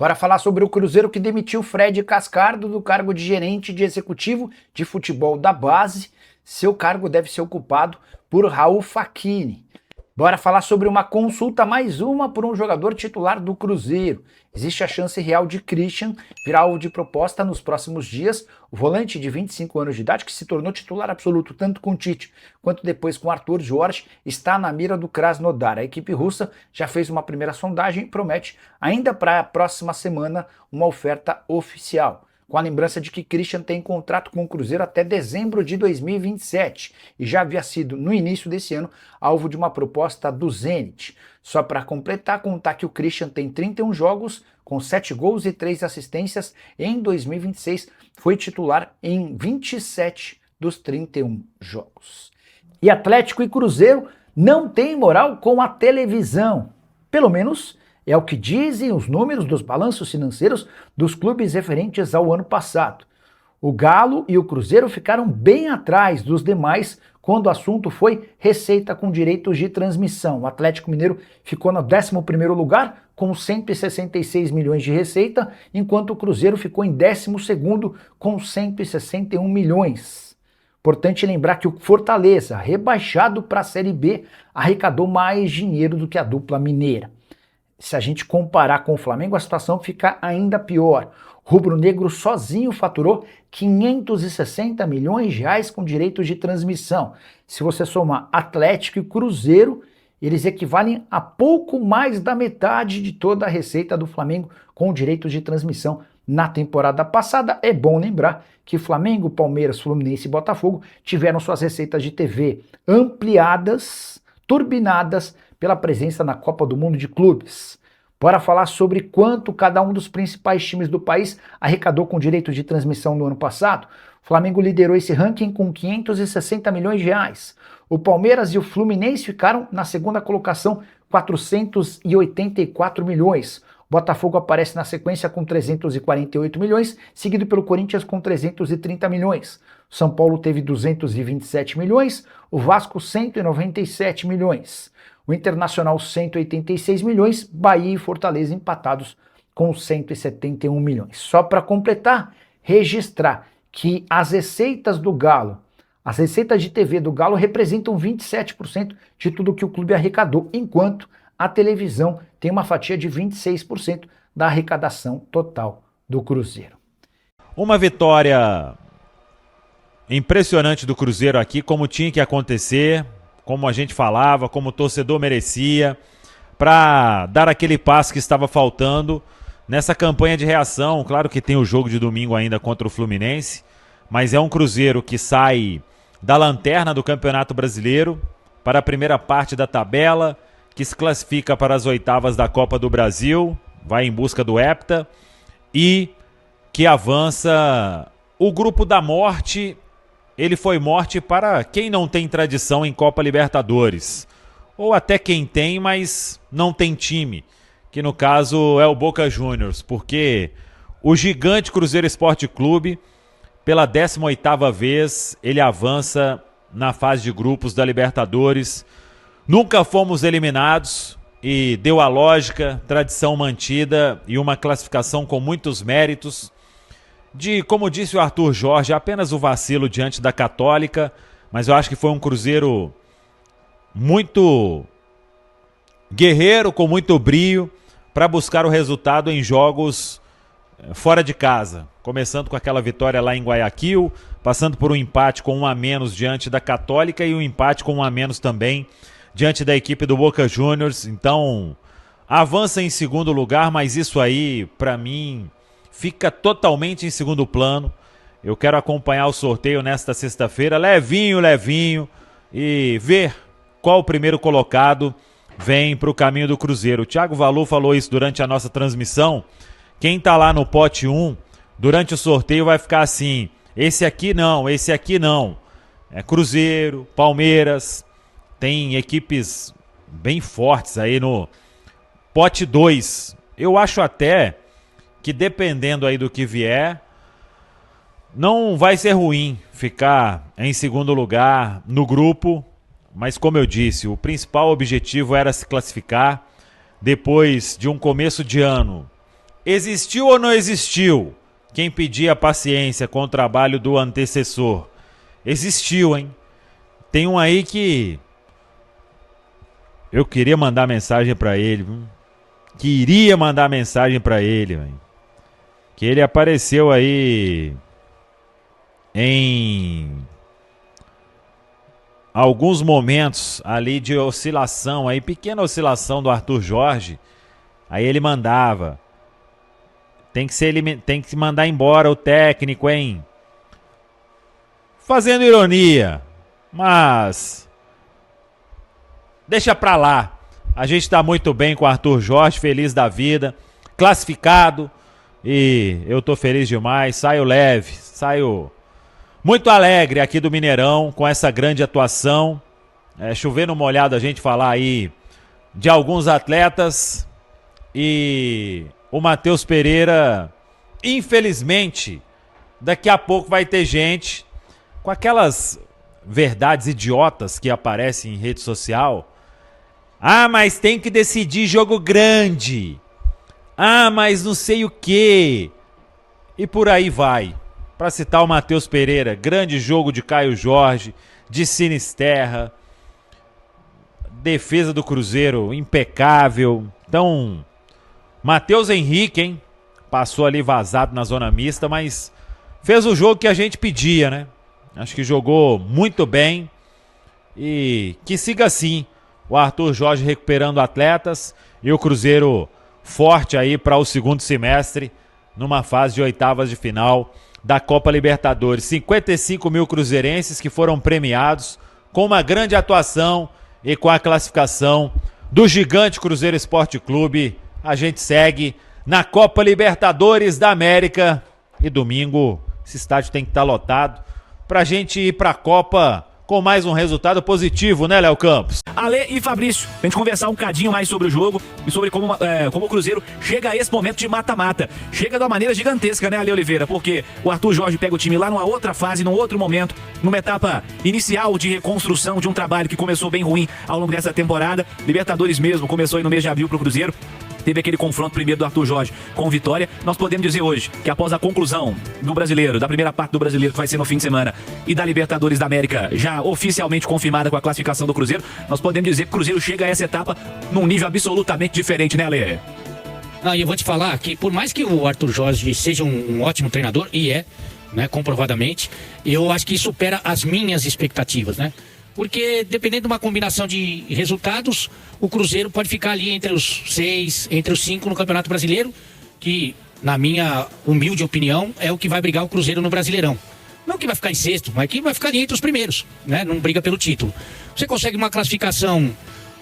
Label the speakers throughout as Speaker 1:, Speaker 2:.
Speaker 1: Bora falar sobre o Cruzeiro que demitiu Fred Cascardo do cargo de gerente de executivo de futebol da base. Seu cargo deve ser ocupado por Raul Facchini. Bora falar sobre uma consulta, mais uma, por um jogador titular do Cruzeiro. Existe a chance real de Christian virar alvo de proposta nos próximos dias. O volante de 25 anos de idade, que se tornou titular absoluto tanto com Tite quanto depois com Arthur Jorge, está na mira do Krasnodar. A equipe russa já fez uma primeira sondagem e promete ainda para a próxima semana uma oferta oficial. Com a lembrança de que Christian tem contrato com o Cruzeiro até dezembro de 2027 e já havia sido, no início desse ano, alvo de uma proposta do Zenit. Só para completar, contar que o Christian tem 31 jogos, com 7 gols e 3 assistências em 2026, foi titular em 27 dos 31 jogos. E Atlético e Cruzeiro não têm moral com a televisão, pelo menos é o que dizem os números dos balanços financeiros dos clubes referentes ao ano passado. O Galo e o Cruzeiro ficaram bem atrás dos demais quando o assunto foi receita com direitos de transmissão. O Atlético Mineiro ficou no 11º lugar com 166 milhões de receita, enquanto o Cruzeiro ficou em 12º com 161 milhões. Importante lembrar que o Fortaleza, rebaixado para a Série B, arrecadou mais dinheiro do que a dupla mineira. Se a gente comparar com o Flamengo, a situação fica ainda pior. O rubro-negro sozinho faturou 560 milhões de reais com direitos de transmissão. Se você somar Atlético e Cruzeiro, eles equivalem a pouco mais da metade de toda a receita do Flamengo com direitos de transmissão na temporada passada. É bom lembrar que Flamengo, Palmeiras, Fluminense e Botafogo tiveram suas receitas de TV ampliadas, turbinadas pela presença na Copa do Mundo de Clubes. Bora falar sobre quanto cada um dos principais times do país arrecadou com direitos de transmissão no ano passado. O Flamengo liderou esse ranking com 560 milhões de reais. O Palmeiras e o Fluminense ficaram na segunda colocação, 484 milhões. O Botafogo aparece na sequência com 348 milhões, seguido pelo Corinthians com 330 milhões. O São Paulo teve 227 milhões, o Vasco 197 milhões. O Internacional 186 milhões, Bahia e Fortaleza empatados com 171 milhões. Só para completar, registrar que as receitas do Galo, as receitas de TV do Galo representam 27% de tudo que o clube arrecadou, enquanto a televisão tem uma fatia de 26% da arrecadação total do Cruzeiro.
Speaker 2: Uma vitória impressionante do Cruzeiro aqui, como tinha que acontecer, como a gente falava, como o torcedor merecia, para dar aquele passo que estava faltando nessa campanha de reação. Claro que tem o jogo de domingo ainda contra o Fluminense, mas é um Cruzeiro que sai da lanterna do Campeonato Brasileiro para a primeira parte da tabela, que se classifica para as oitavas da Copa do Brasil, vai em busca do hepta, e que avança o grupo da morte. Ele foi morte para quem não tem tradição em Copa Libertadores, ou até quem tem, mas não tem time, que no caso é o Boca Juniors, porque o gigante Cruzeiro Esporte Clube, pela 18ª vez, ele avança na fase de grupos da Libertadores. Nunca fomos eliminados e deu a lógica, tradição mantida e uma classificação com muitos méritos. Como disse o Arthur Jorge, apenas o vacilo diante da Católica, mas eu acho que foi um Cruzeiro muito guerreiro, com muito brio, para buscar o resultado em jogos fora de casa. Começando com aquela vitória lá em Guayaquil, passando por um empate com 1 a menos diante da Católica e um empate com 1 a menos também diante da equipe do Boca Juniors. Então, avança em segundo lugar, mas isso aí, para mim, fica totalmente em segundo plano. Eu quero acompanhar o sorteio nesta sexta-feira, levinho, e ver qual o primeiro colocado vem para o caminho do Cruzeiro. O Thiago Valu falou isso durante a nossa transmissão. Quem tá lá no pote 1, durante o sorteio vai ficar assim, esse aqui não. É Cruzeiro, Palmeiras, tem equipes bem fortes aí no pote 2. Eu acho até que dependendo aí do que vier, não vai ser ruim ficar em segundo lugar no grupo, mas como eu disse, o principal objetivo era se classificar depois de um começo de ano existiu ou não existiu quem pedia paciência com o trabalho do antecessor? Existiu, hein? Tem um aí que eu queria mandar mensagem pra ele, viu? Queria mandar mensagem pra ele, véio. Que ele apareceu aí em alguns momentos ali de oscilação, aí pequena oscilação do Arthur Jorge. Aí ele mandava: tem que mandar embora o técnico, hein? Fazendo ironia, mas deixa pra lá. A gente tá muito bem com o Arthur Jorge, feliz da vida, classificado, e eu tô feliz demais. Saio leve, saio muito alegre aqui do Mineirão com essa grande atuação. Chovendo molhado a gente falar aí de alguns atletas, e o Matheus Pereira, infelizmente, daqui a pouco vai ter gente com aquelas verdades idiotas que aparecem em rede social. Ah, mas tem que decidir jogo grande. Ah, mas não sei o quê. E por aí vai. Para citar o Matheus Pereira, grande jogo de Caio Jorge, de Sinisterra. Defesa do Cruzeiro impecável. Então, Matheus Henrique, hein? Passou ali vazado na zona mista, mas fez o jogo que a gente pedia, né? Acho que jogou muito bem. E que siga assim. O Arthur Jorge recuperando atletas e o Cruzeiro forte aí para o segundo semestre, numa fase de oitavas de final da Copa Libertadores. 55 mil cruzeirenses que foram premiados com uma grande atuação e com a classificação do gigante Cruzeiro Esporte Clube. A gente segue na Copa Libertadores da América e domingo esse estádio tem que estar lotado pra gente ir pra Copa com mais um resultado positivo, né, Léo Campos?
Speaker 3: Ale e Fabrício, pra gente conversar um cadinho mais sobre o jogo e sobre como o Cruzeiro chega a esse momento de mata-mata. Chega de uma maneira gigantesca, né, Ale Oliveira? Porque o Arthur Jorge pega o time lá numa outra fase, num outro momento, numa etapa inicial de reconstrução de um trabalho que começou bem ruim ao longo dessa temporada. Libertadores mesmo, começou aí no mês de abril pro Cruzeiro. Teve aquele confronto primeiro do Arthur Jorge com o Vitória. Nós podemos dizer hoje que após a conclusão do Brasileiro, da primeira parte do Brasileiro, que vai ser no fim de semana, e da Libertadores da América, já oficialmente confirmada com a classificação do Cruzeiro, nós podemos dizer que o Cruzeiro chega a essa etapa num nível absolutamente diferente, né, Ale?
Speaker 4: E eu vou te falar que por mais que o Arthur Jorge seja um ótimo treinador, e né, comprovadamente, eu acho que supera as minhas expectativas, né? Porque dependendo de uma combinação de resultados, o Cruzeiro pode ficar ali entre os 6, entre os 5 no Campeonato Brasileiro, que, na minha humilde opinião, é o que vai brigar o Cruzeiro no Brasileirão. Não que vai ficar em sexto, mas que vai ficar ali entre os primeiros, né? Não briga pelo título. Você consegue uma classificação,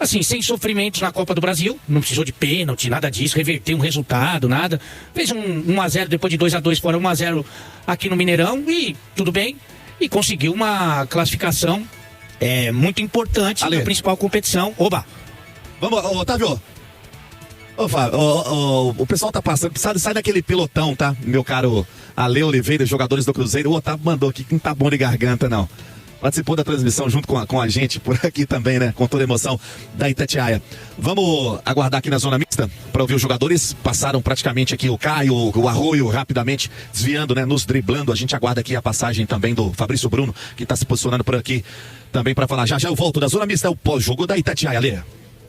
Speaker 4: assim, sem sofrimentos na Copa do Brasil, não precisou de pênalti, nada disso, reverter um resultado, nada. Fez um 1-0 depois de 2-2 fora 1-0 aqui no Mineirão e tudo bem. E conseguiu uma classificação muito importante na principal competição. Oba!
Speaker 5: Vamos, Otávio. Ô, Fábio, o pessoal tá passando, sai daquele pelotão, tá? Meu caro Ale Oliveira, jogadores do Cruzeiro. O Otávio mandou aqui que não tá bom de garganta, não. Participou da transmissão junto com a gente por aqui também, né? Com toda a emoção da Itatiaia. Vamos aguardar aqui na zona mista para ouvir os jogadores. Passaram praticamente aqui o Caio, o Arroio rapidamente desviando, né? Nos driblando. A gente aguarda aqui a passagem também do Fabrício Bruno, que tá se posicionando por aqui também para falar. Já eu volto da zona mista, é o pós-jogo da Itatiaia, Ale.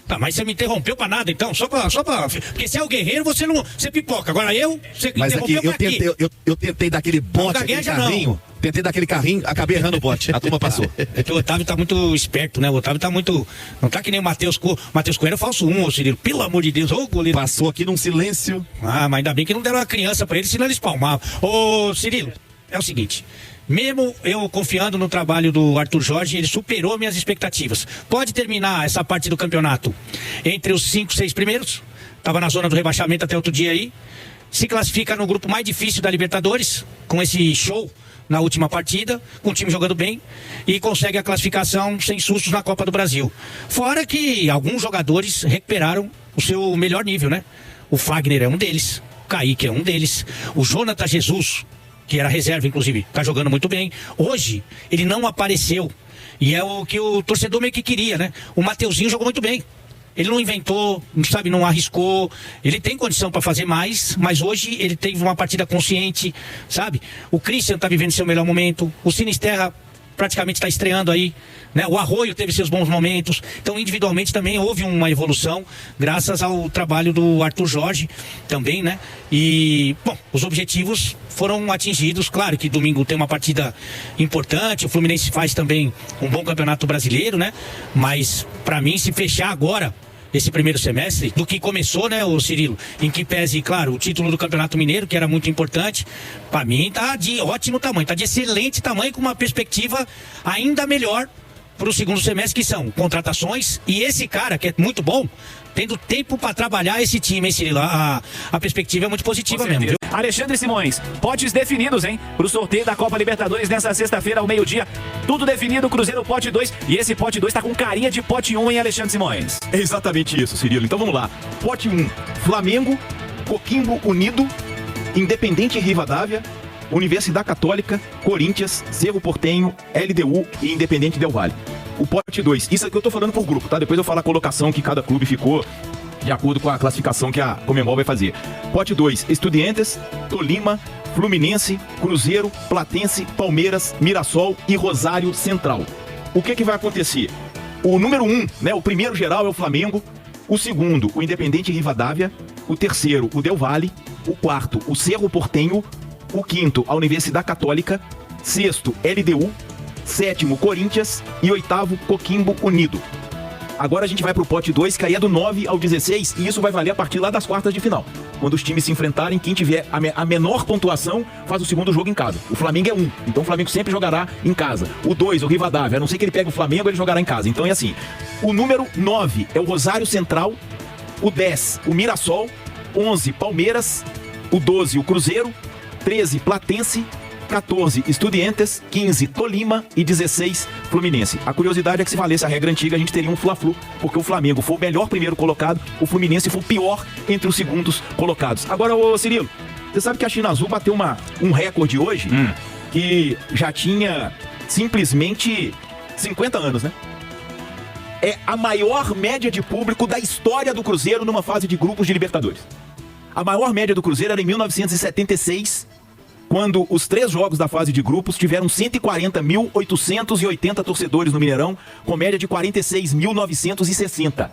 Speaker 4: Tá, mas você me interrompeu pra nada, então? Só pra... Porque se é o guerreiro, você pipoca. Agora você
Speaker 5: mas aqui, eu tentei dar aquele bote, aquele carrinho. Não. Tentei dar aquele carrinho, acabei errando o bote. A turma passou.
Speaker 4: É que o Otávio tá muito esperto, né? O Otávio tá muito... Não tá que nem o Matheus Coelho, é falso 1, ô Cirilo. Pelo amor de Deus, ô goleiro.
Speaker 5: Passou aqui num silêncio.
Speaker 4: Mas ainda bem que não deram uma criança pra ele, senão ele espalmava. Ô, Cirilo, é o seguinte... Mesmo eu confiando no trabalho do Arthur Jorge, ele superou minhas expectativas. Pode terminar essa parte do campeonato entre os 5, 6 primeiros. Estava na zona do rebaixamento até outro dia aí. Se classifica no grupo mais difícil da Libertadores, com esse show na última partida, com o time jogando bem. E consegue a classificação sem sustos na Copa do Brasil. Fora que alguns jogadores recuperaram o seu melhor nível, né? O Fagner é um deles, o Kaique é um deles, o Jonathan Jesus, que era reserva, inclusive, tá jogando muito bem. Hoje, ele não apareceu. E é o que o torcedor meio que queria, né? O Mateuzinho jogou muito bem. Ele não inventou, sabe, não arriscou. Ele tem condição para fazer mais, mas hoje ele teve uma partida consciente, sabe? O Christian tá vivendo seu melhor momento. O Sinisterra praticamente está estreando aí, né? O Arroio teve seus bons momentos. Então, individualmente também houve uma evolução, graças ao trabalho do Arthur Jorge também, né? E, bom, os objetivos foram atingidos. Claro que domingo tem uma partida importante, o Fluminense faz também um bom campeonato brasileiro, né? Mas, para mim, se fechar agora esse primeiro semestre, do que começou, né, o Cirilo, em que pese, claro, o título do Campeonato Mineiro, que era muito importante, para mim tá de ótimo tamanho, tá de excelente tamanho, com uma perspectiva ainda melhor para o segundo semestre, que são contratações, e esse cara, que é muito bom, tendo tempo para trabalhar esse time, hein, Cirilo? A perspectiva é muito positiva mesmo, viu?
Speaker 3: Alexandre Simões, potes definidos, hein? Pro sorteio da Copa Libertadores nessa sexta-feira ao meio-dia. Tudo definido, Cruzeiro pote 2. E esse pote 2 tá com carinha de pote 1, hein, Alexandre Simões?
Speaker 6: É exatamente isso, Cirilo. Então vamos lá. Pote 1, Flamengo, Coquimbo Unido, Independente Rivadavia, Universidade Católica, Corinthians, Cerro Porteño, LDU e Independente Del Valle. O pote 2, isso aqui eu tô falando por grupo, tá? Depois eu falo a colocação que cada clube ficou de acordo com a classificação que a Conmebol vai fazer. Pote 2, Estudiantes, Tolima, Fluminense, Cruzeiro, Platense, Palmeiras, Mirassol e Rosário Central. O que vai acontecer? O número 1, né, o primeiro geral é o Flamengo, o segundo, o Independente Rivadavia, o terceiro, o Del Valle, o quarto, o Cerro Porteño, o quinto, a Universidade Católica, sexto, LDU, sétimo, Corinthians e oitavo, Coquimbo Unido. Agora a gente vai pro pote 2, que aí é do 9 ao 16, e isso vai valer a partir lá das quartas de final. Quando os times se enfrentarem, quem tiver a menor pontuação faz o segundo jogo em casa. O Flamengo é 1, então o Flamengo sempre jogará em casa. O 2, o Rivadavia, a não ser que ele pegue o Flamengo, ele jogará em casa. Então é assim, o número 9 é o Rosário Central, o 10, o Mirassol, 11, Palmeiras, o 12, o Cruzeiro, 13, Platense, 14, Estudiantes, 15, Tolima e 16, Fluminense. A curiosidade é que se valesse a regra antiga, a gente teria um Fla-Flu, porque o Flamengo foi o melhor primeiro colocado, o Fluminense foi o pior entre os segundos colocados. Agora, ô Cirilo, você sabe que a China Azul bateu um recorde hoje, que já tinha simplesmente 50 anos, né? É a maior média de público da história do Cruzeiro numa fase de grupos de Libertadores. A maior média do Cruzeiro era em 1976, quando os 3 jogos da fase de grupos tiveram 140.880 torcedores no Mineirão, com média de 46.960.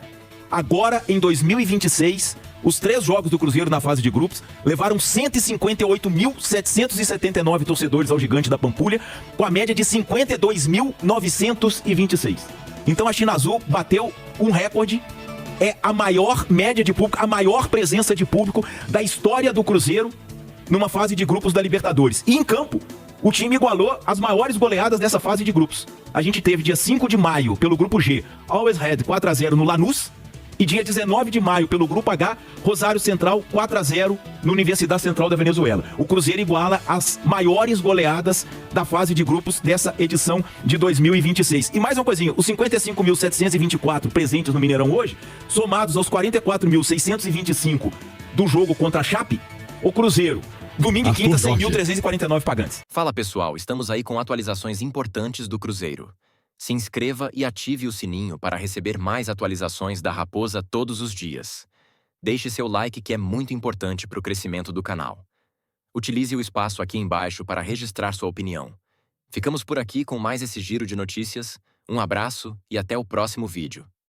Speaker 6: Agora, em 2026, os 3 jogos do Cruzeiro na fase de grupos levaram 158.779 torcedores ao Gigante da Pampulha, com a média de 52.926. Então a China Azul bateu um recorde. É a maior média de público, a maior presença de público da história do Cruzeiro numa fase de grupos da Libertadores. E em campo, o time igualou as maiores goleadas dessa fase de grupos. A gente teve dia 5 de maio, pelo grupo G, Always Red 4-0 no Lanús. E dia 19 de maio, pelo grupo H, Rosário Central 4-0 na Universidade Central da Venezuela. O Cruzeiro iguala as maiores goleadas da fase de grupos dessa edição de 2026. E mais uma coisinha, os 55.724 presentes no Mineirão hoje, somados aos 44.625 do jogo contra a Chape, o Cruzeiro, domingo e quinta, 100.349 pagantes.
Speaker 7: Fala pessoal, estamos aí com atualizações importantes do Cruzeiro. Se inscreva e ative o sininho para receber mais atualizações da Raposa todos os dias. Deixe seu like, que é muito importante para o crescimento do canal. Utilize o espaço aqui embaixo para registrar sua opinião. Ficamos por aqui com mais esse giro de notícias. Um abraço e até o próximo vídeo.